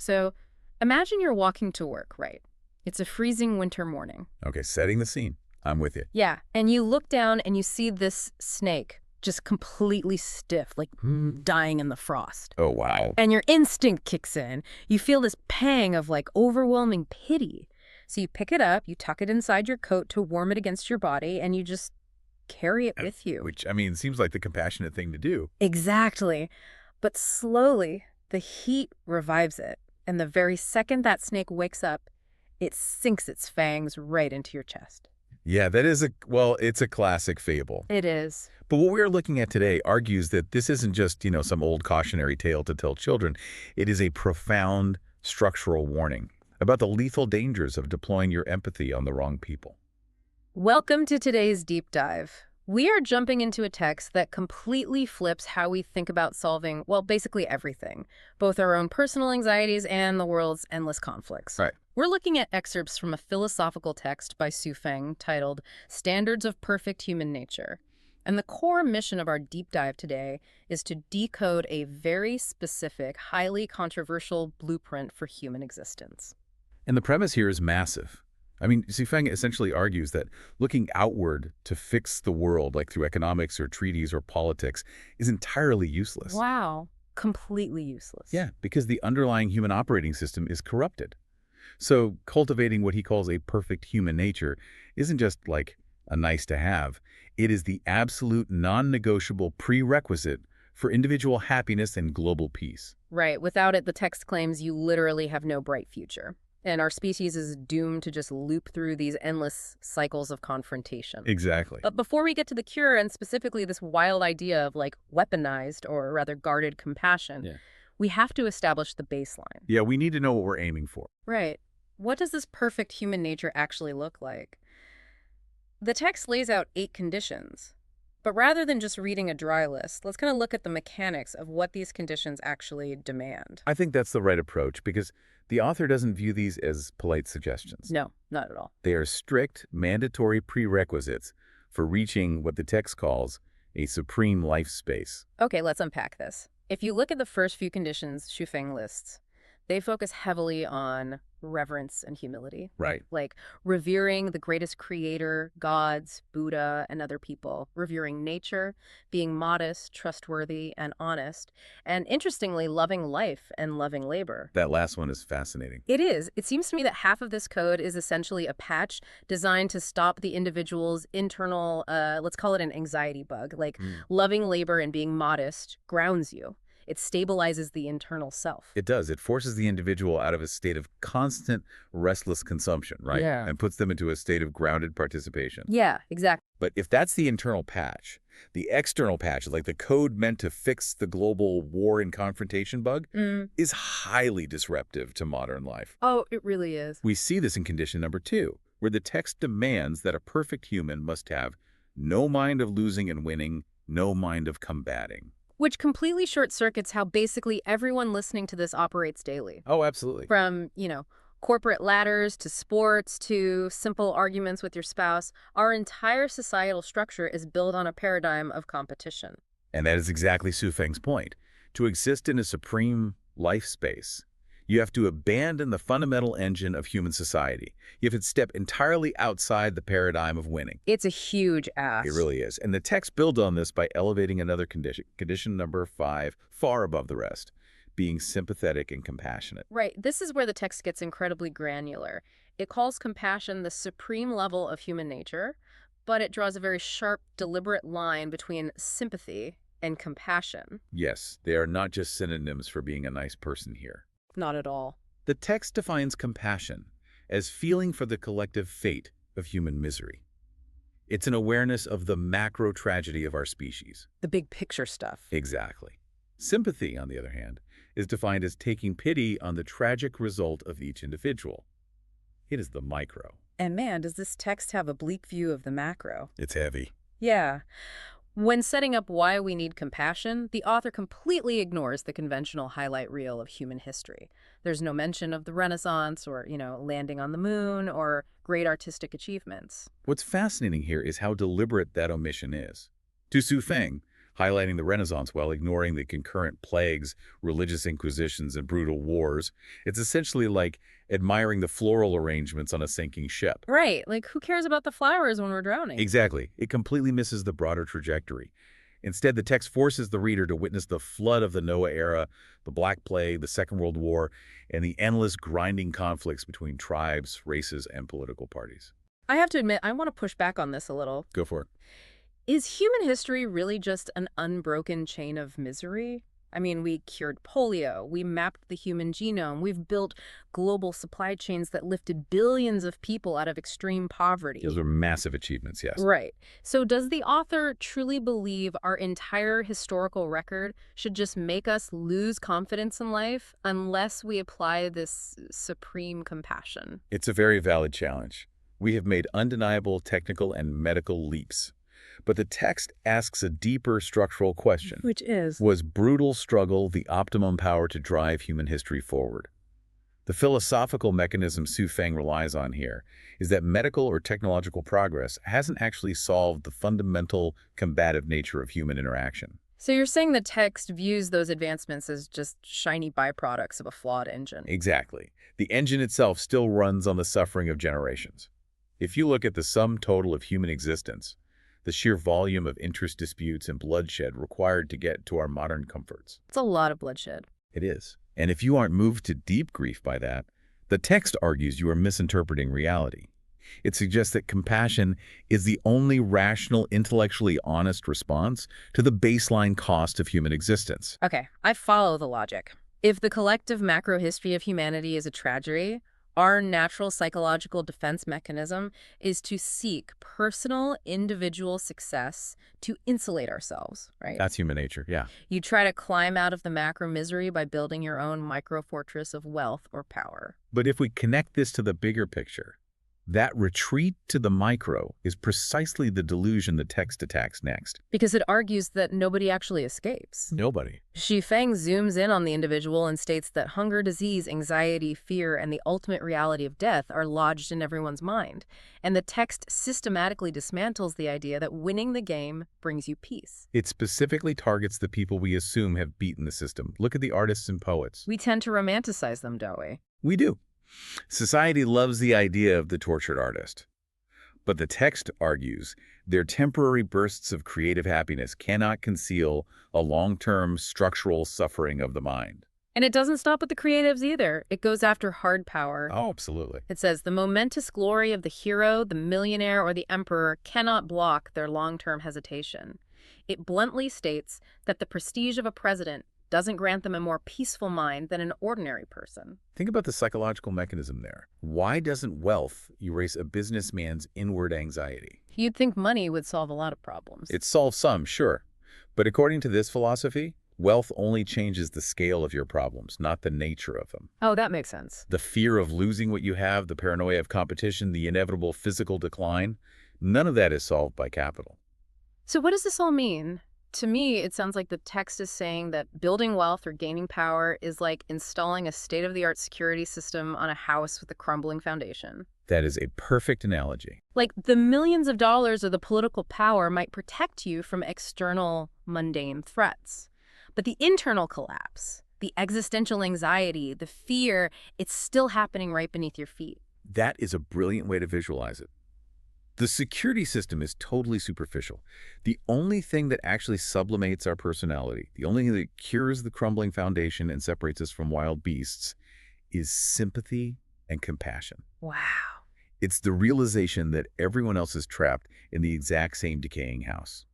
So imagine you're walking to work, right? It's a freezing winter morning. Okay, setting the scene. I'm with you. Yeah, and you look down and you see this snake just completely stiff, like dying in the frost. Oh, wow. And your instinct kicks in. You feel this pang of like overwhelming pity. So you pick it up, you tuck it inside your coat to warm it against your body, and you just carry it with you. Which, I mean, seems like the compassionate thing to do. Exactly. But slowly, the heat revives it. And the very second that snake wakes up, it sinks its fangs right into your chest. Yeah, that is well, it's a classic fable. It is. But what we're looking at today argues that this isn't just, some old cautionary tale to tell children. It is a profound structural warning about the lethal dangers of deploying your empathy on the wrong people. Welcome to today's deep dive. We are jumping into a text that completely flips how we think about solving, well, basically everything, both our own personal anxieties and the world's endless conflicts. Right. We're looking at excerpts from a philosophical text by Su Feng titled Standards of Perfect Human Nature. And the core mission of our deep dive today is to decode a very specific, highly controversial blueprint for human existence. And the premise here is massive. I mean, Xifeng essentially argues that looking outward to fix the world, like through economics or treaties or politics, is entirely useless. Wow. Completely useless. Yeah, because the underlying human operating system is corrupted. So cultivating what he calls a perfect human nature isn't just like a nice to have. It is the absolute non-negotiable prerequisite for individual happiness and global peace. Right. Without it, the text claims you literally have no bright future. And our species is doomed to just loop through these endless cycles of confrontation. Exactly. But before we get to the cure, and specifically this wild idea of like weaponized or rather guarded compassion, we have to establish the baseline. Yeah, we need to know what we're aiming for. Right. What does this perfect human nature actually look like? The text lays out 8 conditions. But rather than just reading a dry list, let's kind of look at the mechanics of what these conditions actually demand. I think that's the right approach because the author doesn't view these as polite suggestions. No, not at all. They are strict, mandatory prerequisites for reaching what the text calls a supreme life space. Okay, let's unpack this. If you look at the first few conditions Xu Feng lists, they focus heavily on reverence and humility. Right. Like revering the greatest creator, gods, Buddha, and other people, revering nature, being modest, trustworthy, and honest, and interestingly, loving life and loving labor. That last one is fascinating. It is. It seems to me that half of this code is essentially a patch designed to stop the individual's internal, let's call it an anxiety bug. Like loving labor and being modest grounds you. It stabilizes the internal self. It does. It forces the individual out of a state of constant restless consumption, right? Yeah. And puts them into a state of grounded participation. Yeah, exactly. But if that's the internal patch, the external patch, like the code meant to fix the global war and confrontation bug, is highly disruptive to modern life. Oh, it really is. We see this in condition number 2, where the text demands that a perfect human must have no mind of losing and winning, no mind of combating. Which completely short-circuits how basically everyone listening to this operates daily. Oh, absolutely. From, corporate ladders to sports to simple arguments with your spouse, our entire societal structure is built on a paradigm of competition. And that is exactly Su Feng's point. To exist in a supreme life space, you have to abandon the fundamental engine of human society. You have to step entirely outside the paradigm of winning. It's a huge ask. It really is. And the text builds on this by elevating another condition number 5, far above the rest, being sympathetic and compassionate. Right. This is where the text gets incredibly granular. It calls compassion the supreme level of human nature, but it draws a very sharp, deliberate line between sympathy and compassion. Yes, they are not just synonyms for being a nice person here. Not at all. The text defines compassion as feeling for the collective fate of human misery. It's an awareness of the macro tragedy of our species. The big picture stuff. Exactly. Sympathy, on the other hand, is defined as taking pity on the tragic result of each individual. It is the micro. And man, does this text have a bleak view of the macro. It's heavy. Yeah. When setting up why we need compassion, the author completely ignores the conventional highlight reel of human history. There's no mention of the Renaissance or, landing on the moon or great artistic achievements. What's fascinating here is how deliberate that omission is. To Su Feng, highlighting the Renaissance while ignoring the concurrent plagues, religious inquisitions, and brutal wars. It's essentially like admiring the floral arrangements on a sinking ship. Right, like who cares about the flowers when we're drowning? Exactly. It completely misses the broader trajectory. Instead, the text forces the reader to witness the flood of the Noah era, the Black Plague, the Second World War, and the endless grinding conflicts between tribes, races, and political parties. I have to admit, I want to push back on this a little. Go for it. Is human history really just an unbroken chain of misery? I mean, we cured polio, we mapped the human genome, we've built global supply chains that lifted billions of people out of extreme poverty. Those are massive achievements, yes. Right. So does the author truly believe our entire historical record should just make us lose confidence in life unless we apply this supreme compassion? It's a very valid challenge. We have made undeniable technical and medical leaps. But the text asks a deeper structural question. Which is? Was brutal struggle the optimum power to drive human history forward? The philosophical mechanism Su Feng relies on here is that medical or technological progress hasn't actually solved the fundamental combative nature of human interaction. So you're saying the text views those advancements as just shiny byproducts of a flawed engine? Exactly. The engine itself still runs on the suffering of generations. If you look at the sum total of human existence, the sheer volume of interest disputes and bloodshed required to get to our modern comforts. It's a lot of bloodshed. It is. And if you aren't moved to deep grief by that, the text argues you are misinterpreting reality. It suggests that compassion is the only rational, intellectually honest response to the baseline cost of human existence. Okay, I follow the logic. If the collective macro history of humanity is a tragedy, our natural psychological defense mechanism is to seek personal, individual success to insulate ourselves, right? That's human nature, yeah. You try to climb out of the macro misery by building your own micro fortress of wealth or power. But if we connect this to the bigger picture, that retreat to the micro is precisely the delusion the text attacks next. Because it argues that nobody actually escapes. Nobody. Xu Feng zooms in on the individual and states that hunger, disease, anxiety, fear, and the ultimate reality of death are lodged in everyone's mind. And the text systematically dismantles the idea that winning the game brings you peace. It specifically targets the people we assume have beaten the system. Look at the artists and poets. We tend to romanticize them, don't we? We do. Society loves the idea of the tortured artist. But the text argues their temporary bursts of creative happiness cannot conceal a long-term structural suffering of the mind. And it doesn't stop with the creatives either. It goes after hard power. Oh, absolutely. It says the momentous glory of the hero, the millionaire, or the emperor cannot block their long-term hesitation. It bluntly states that the prestige of a president doesn't grant them a more peaceful mind than an ordinary person. Think about the psychological mechanism there. Why doesn't wealth erase a businessman's inward anxiety? You'd think money would solve a lot of problems. It solves some, sure. But according to this philosophy, wealth only changes the scale of your problems, not the nature of them. Oh, that makes sense. The fear of losing what you have, the paranoia of competition, the inevitable physical decline, none of that is solved by capital. So what does this all mean? To me, it sounds like the text is saying that building wealth or gaining power is like installing a state-of-the-art security system on a house with a crumbling foundation. That is a perfect analogy. Like the millions of dollars or the political power might protect you from external, mundane threats. But the internal collapse, the existential anxiety, the fear, it's still happening right beneath your feet. That is a brilliant way to visualize it. The security system is totally superficial. The only thing that actually sublimates our personality, the only thing that cures the crumbling foundation and separates us from wild beasts, is sympathy and compassion. Wow. It's the realization that everyone else is trapped in the exact same decaying house.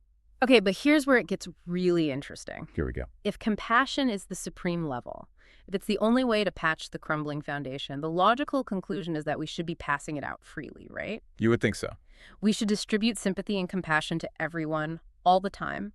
Okay, but here's where it gets really interesting. Here we go. If compassion is the supreme level, if it's the only way to patch the crumbling foundation, the logical conclusion is that we should be passing it out freely, right? You would think so. We should distribute sympathy and compassion to everyone all the time.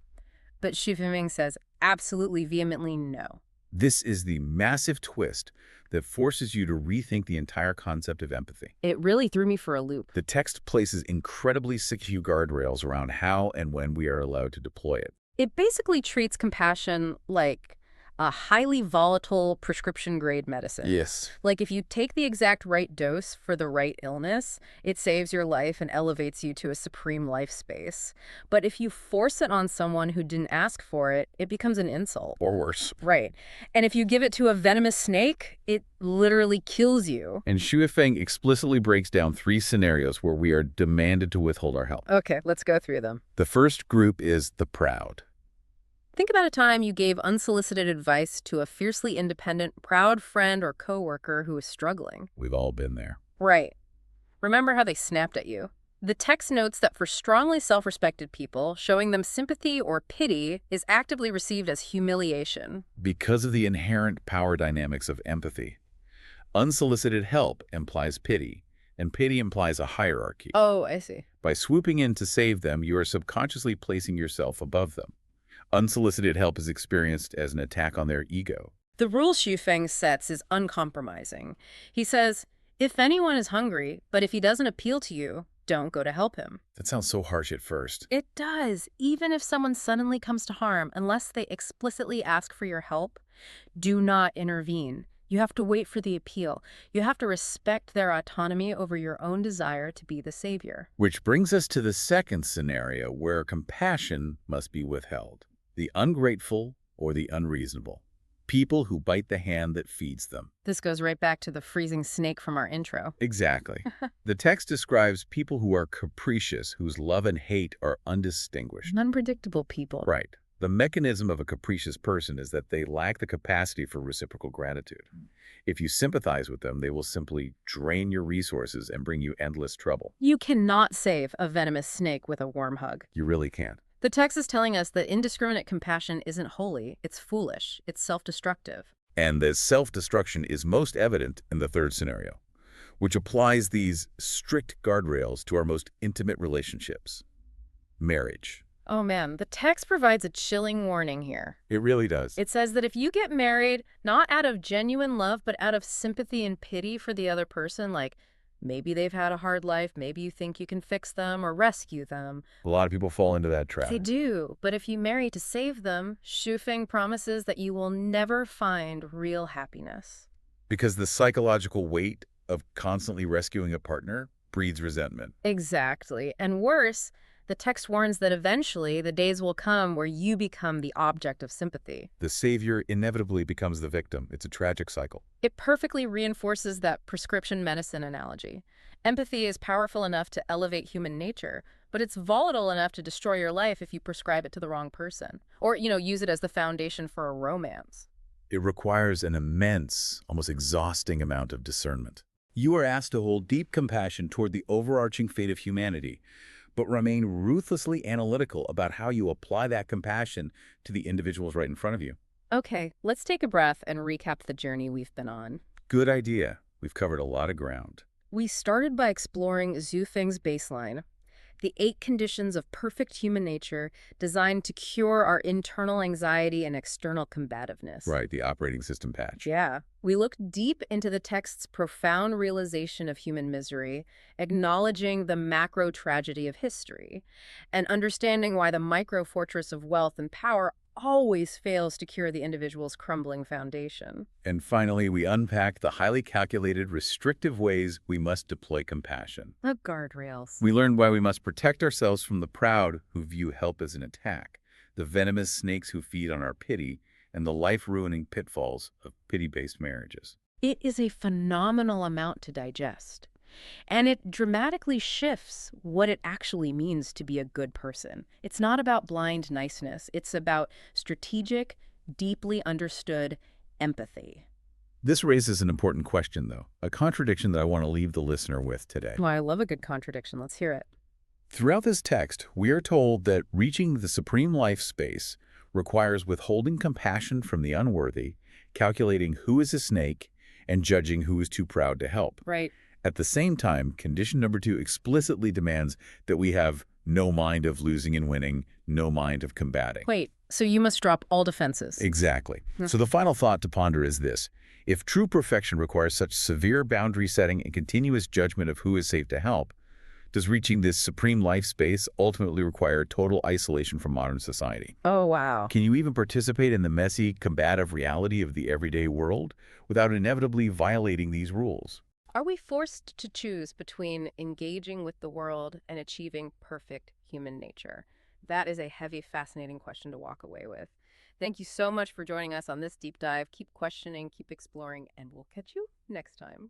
But Xu Feng says absolutely vehemently no. This is the massive twist that forces you to rethink the entire concept of empathy. It really threw me for a loop. The text places incredibly secure guardrails around how and when we are allowed to deploy it. It basically treats compassion like a highly volatile prescription-grade medicine. Yes. Like if you take the exact right dose for the right illness, it saves your life and elevates you to a supreme life space. But if you force it on someone who didn't ask for it, it becomes an insult. Or worse. Right. And if you give it to a venomous snake, it literally kills you. And Xu Feng explicitly breaks down 3 scenarios where we are demanded to withhold our help. Okay, let's go through them. The first group is the proud. Think about a time you gave unsolicited advice to a fiercely independent, proud friend or coworker who was struggling. We've all been there. Right. Remember how they snapped at you? The text notes that for strongly self-respected people, showing them sympathy or pity is actively received as humiliation. Because of the inherent power dynamics of empathy. Unsolicited help implies pity, and pity implies a hierarchy. Oh, I see. By swooping in to save them, you are subconsciously placing yourself above them. Unsolicited help is experienced as an attack on their ego. The rule Xu Feng sets is uncompromising. He says, if anyone is hungry, but if he doesn't appeal to you, don't go to help him. That sounds so harsh at first. It does. Even if someone suddenly comes to harm, unless they explicitly ask for your help, do not intervene. You have to wait for the appeal. You have to respect their autonomy over your own desire to be the savior. Which brings us to the second scenario where compassion must be withheld. The ungrateful or the unreasonable. People who bite the hand that feeds them. This goes right back to the freezing snake from our intro. Exactly. The text describes people who are capricious, whose love and hate are undistinguished. Unpredictable people. Right. The mechanism of a capricious person is that they lack the capacity for reciprocal gratitude. If you sympathize with them, they will simply drain your resources and bring you endless trouble. You cannot save a venomous snake with a warm hug. You really can't. The text is telling us that indiscriminate compassion isn't holy, it's foolish, it's self-destructive. And the self-destruction is most evident in the third scenario, which applies these strict guardrails to our most intimate relationships. Marriage. Oh man, the text provides a chilling warning here. It really does. It says that if you get married, not out of genuine love, but out of sympathy and pity for the other person, like maybe they've had a hard life, maybe you think you can fix them or rescue them. A lot of people fall into that trap. They do, but if you marry to save them, Xu Feng promises that you will never find real happiness. Because the psychological weight of constantly rescuing a partner breeds resentment. Exactly. And worse, the text warns that eventually the days will come where you become the object of sympathy. The savior inevitably becomes the victim. It's a tragic cycle. It perfectly reinforces that prescription medicine analogy. Empathy is powerful enough to elevate human nature, but it's volatile enough to destroy your life if you prescribe it to the wrong person. Or, use it as the foundation for a romance. It requires an immense, almost exhausting amount of discernment. You are asked to hold deep compassion toward the overarching fate of humanity, but remain ruthlessly analytical about how you apply that compassion to the individuals right in front of you. Okay, let's take a breath and recap the journey we've been on. Good idea. We've covered a lot of ground. We started by exploring Xu Feng's baseline, the 8 conditions of perfect human nature designed to cure our internal anxiety and external combativeness. Right, the operating system patch. Yeah. We looked deep into the text's profound realization of human misery, acknowledging the macro tragedy of history, and understanding why the micro fortress of wealth and power always fails to cure the individual's crumbling foundation. And finally, we unpacked the highly calculated, restrictive ways we must deploy compassion. The guardrails. We learned why we must protect ourselves from the proud who view help as an attack, the venomous snakes who feed on our pity, and the life-ruining pitfalls of pity-based marriages. It is a phenomenal amount to digest. And it dramatically shifts what it actually means to be a good person. It's not about blind niceness. It's about strategic, deeply understood empathy. This raises an important question, though, a contradiction that I want to leave the listener with today. Well, I love a good contradiction. Let's hear it. Throughout this text, we are told that reaching the supreme life space requires withholding compassion from the unworthy, calculating who is a snake, and judging who is too proud to help. Right. At the same time, condition number 2 explicitly demands that we have no mind of losing and winning, no mind of combating. Wait, so you must drop all defenses. Exactly. So the final thought to ponder is this. If true perfection requires such severe boundary setting and continuous judgment of who is safe to help, Does reaching this supreme life space ultimately require total isolation from modern society? Oh, wow. Can you even participate in the messy, combative reality of the everyday world without inevitably violating these rules? Are we forced to choose between engaging with the world and achieving perfect human nature? That is a heavy, fascinating question to walk away with. Thank you so much for joining us on this deep dive. Keep questioning, keep exploring, and we'll catch you next time.